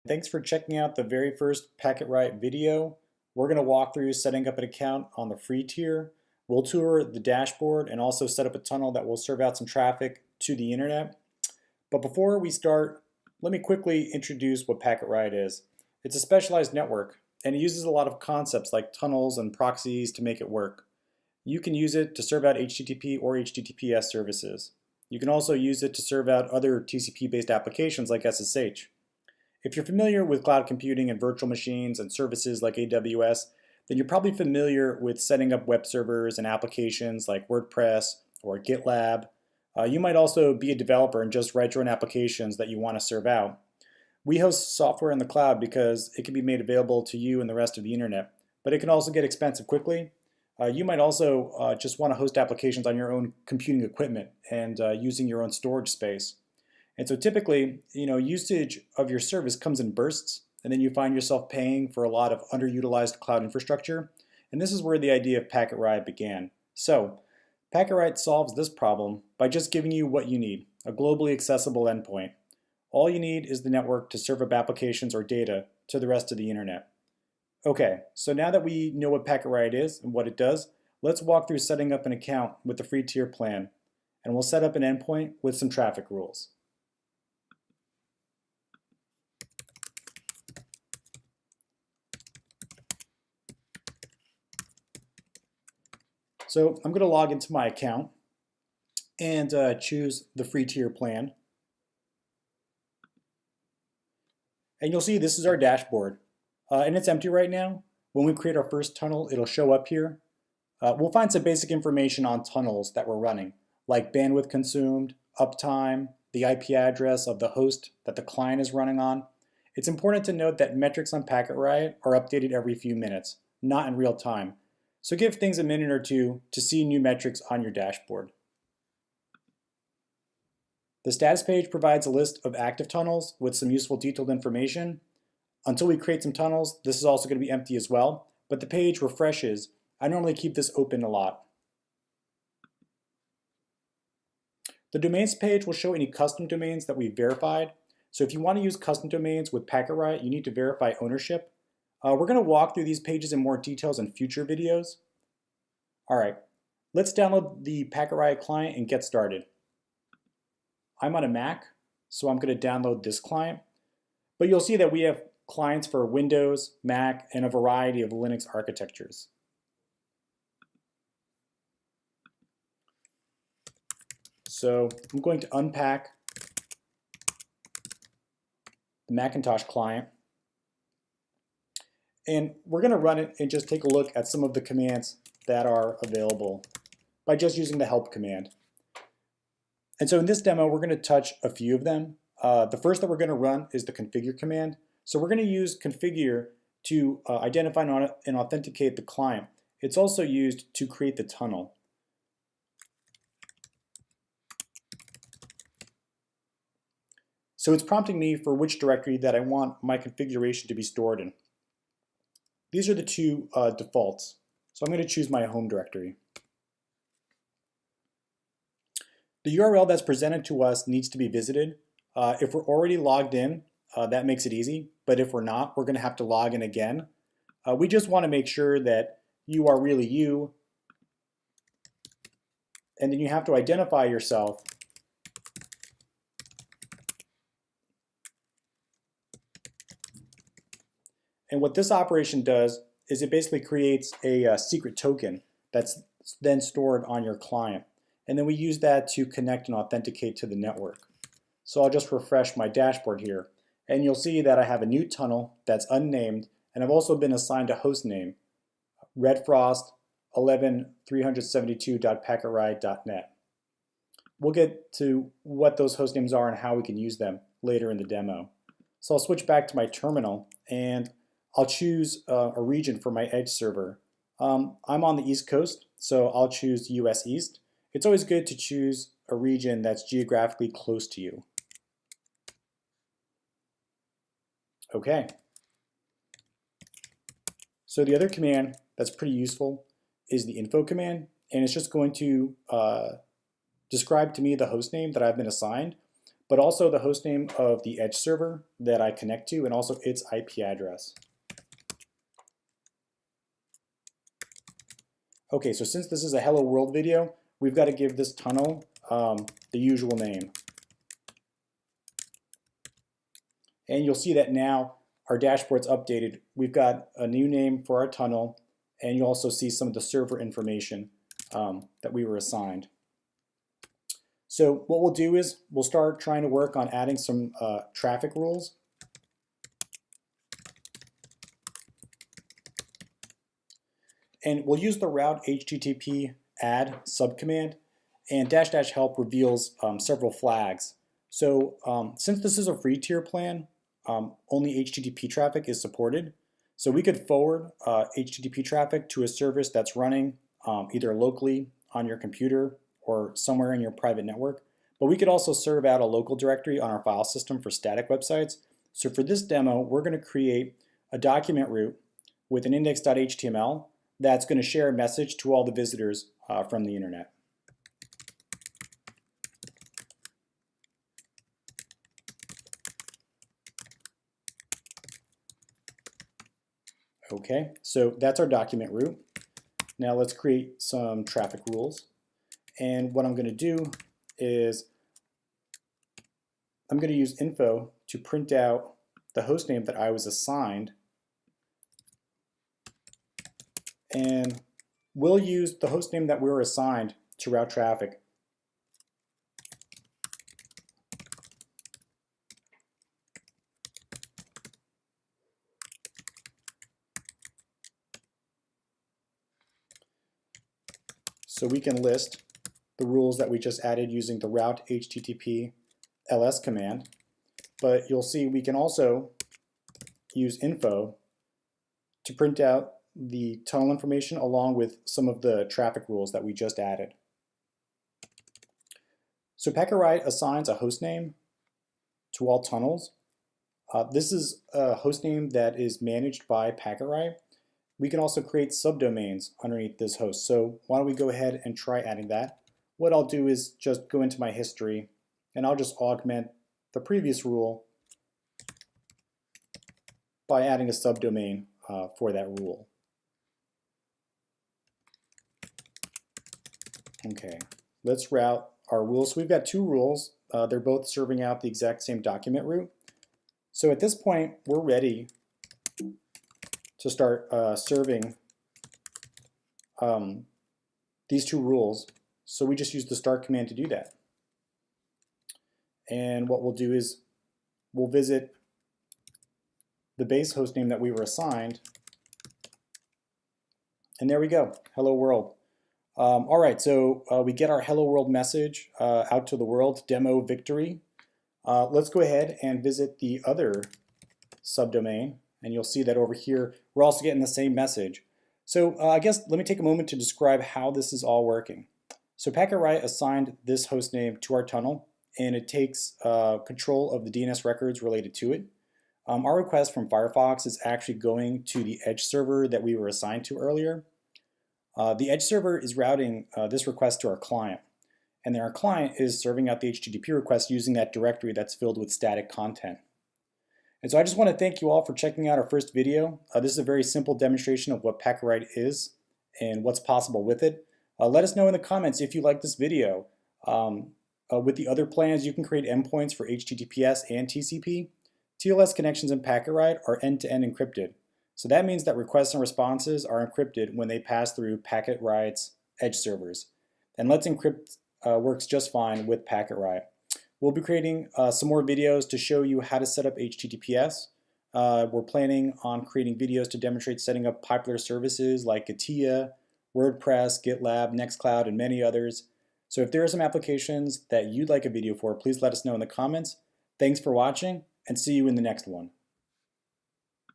Thanks for checking out the very first Packetriot video. We're going to walk through setting up an account on the free tier. We'll tour the dashboard and also set up a tunnel that will serve out some traffic to the internet. But before we start, let me quickly introduce what Packetriot is. It's a specialized network, and it uses a lot of concepts like tunnels and proxies to make it work. You can use it to serve out HTTP or HTTPS services. You can also use it to serve out other TCP-based applications like SSH. If you're familiar with cloud computing and virtual machines and services like AWS, then you're probably familiar with setting up web servers and applications like WordPress or GitLab. You might also be a developer and just write your own applications that you want to serve out. We host software in the cloud because it can be made available to you and the rest of the internet, but it can also get expensive quickly. You might also just want to host applications on your own computing equipment and using your own storage space. And so typically, usage of your service comes in bursts, and then you find yourself paying for a lot of underutilized cloud infrastructure. And this is where the idea of Packetriot began. So Packetriot solves this problem by just giving you what you need, a globally accessible endpoint. All you need is the network to serve up applications or data to the rest of the internet. Okay, so now that we know what Packetriot is and what it does, let's walk through setting up an account with the free tier plan. And we'll set up an endpoint with some traffic rules. So I'm going to log into my account and choose the free tier plan. And you'll see this is our dashboard. And it's empty right now. When we create our first tunnel, it'll show up here. We'll find some basic information on tunnels that we're running, like bandwidth consumed, uptime, the IP address of the host that the client is running on. It's important to note that metrics on Packetriot are updated every few minutes, not in real time. So give things a minute or two to see new metrics on your dashboard. The status page provides a list of active tunnels with some useful detailed information. Until we create some tunnels, this is also going to be empty as well, but the page refreshes. I normally keep this open a lot. The domains page will show any custom domains that we verified. So if you want to use custom domains with Packetriot, you need to verify ownership. We're going to walk through these pages in more details in future videos. All right, let's download the Packetriot client and get started. I'm on a Mac, so I'm going to download this client. But you'll see that we have clients for Windows, Mac, and a variety of Linux architectures. So I'm going to unpack the Macintosh client. And we're going to run it and just take a look at some of the commands that are available by just using the help command. And so in this demo, we're going to touch a few of them. The first that we're going to run is the configure command. So we're going to use configure to identify and authenticate the client. It's also used to create the tunnel. So it's prompting me for which directory that I want my configuration to be stored in. These are the two defaults. So I'm going to choose my home directory. The URL that's presented to us needs to be visited. If we're already logged in, that makes it easy. But if we're not, we're going to have to log in again. We just want to make sure that you are really you. And then you have to identify yourself. And what this operation does is it basically creates a secret token that's then stored on your client. And then we use that to connect and authenticate to the network. So I'll just refresh my dashboard here. And you'll see that I have a new tunnel that's unnamed. And I've also been assigned a host name, redfrost11372.packetriot.net. We'll get to what those host names are and how we can use them later in the demo. So I'll switch back to my terminal and I'll choose a region for my edge server. I'm on the East Coast, so I'll choose US East. It's always good to choose a region that's geographically close to you. Okay. So the other command that's pretty useful is the info command, and it's just going to describe to me the host name that I've been assigned. but also the hostname of the edge server that I connect to and also its IP address. Okay, so since this is a Hello World video, we've got to give this tunnel the usual name. And you'll see that now our dashboard's updated. We've got a new name for our tunnel, and you'll also see some of the server information that we were assigned. So what we'll do is we'll start trying to work on adding some traffic rules. And we'll use the route HTTP add subcommand, and -- help reveals several flags. So since this is a free tier plan, only HTTP traffic is supported. So we could forward HTTP traffic to a service that's running either locally on your computer or somewhere in your private network. But we could also serve out a local directory on our file system for static websites. So for this demo, we're going to create a document route with an index.html that's going to share a message to all the visitors from the internet. Okay, so that's our document route. Now let's create some traffic rules. And what I'm going to do is I'm going to use info to print out the hostname that I was assigned. And we'll use the hostname that we were assigned to route traffic. So we can list the rules that we just added using the route HTTP ls command, but you'll see we can also use info to print out the tunnel information along with some of the traffic rules that we just added. So Packetriot assigns a hostname to all tunnels. This is a hostname that is managed by Packetriot. We can also create subdomains underneath this host. So why don't we go ahead and try adding that? What I'll do is just go into my history and I'll just augment the previous rule by adding a subdomain for that rule. Okay, let's route our rules. So we've got two rules. They're both serving out the exact same document route. So at this point, we're ready to start serving these two rules. So we just use the start command to do that. And what we'll do is we'll visit the base hostname that we were assigned. And there we go, hello world. All right, so we get our hello world message out to the world, demo victory. Let's go ahead and visit the other subdomain. And you'll see that over here, we're also getting the same message. So I guess let me take a moment to describe how this is all working. So Packetriot assigned this hostname to our tunnel, and it takes control of the DNS records related to it. Our request from Firefox is actually going to the edge server that we were assigned to earlier. The edge server is routing this request to our client, and then our client is serving out the HTTP request using that directory that's filled with static content. And so I just want to thank you all for checking out our first video. This is a very simple demonstration of what Packetriot is and what's possible with it. Let us know in the comments if you like this video. With the other plans, you can create endpoints for HTTPS and TCP. TLS connections in Packetriot are end-to-end encrypted. So that means that requests and responses are encrypted when they pass through Packetriot's edge servers. And Let's Encrypt works just fine with Packetriot. We'll be creating some more videos to show you how to set up HTTPS. We're planning on creating videos to demonstrate setting up popular services like Katia, WordPress, GitLab, Nextcloud, and many others. So if there are some applications that you'd like a video for, please let us know in the comments. Thanks for watching, and see you in the next one.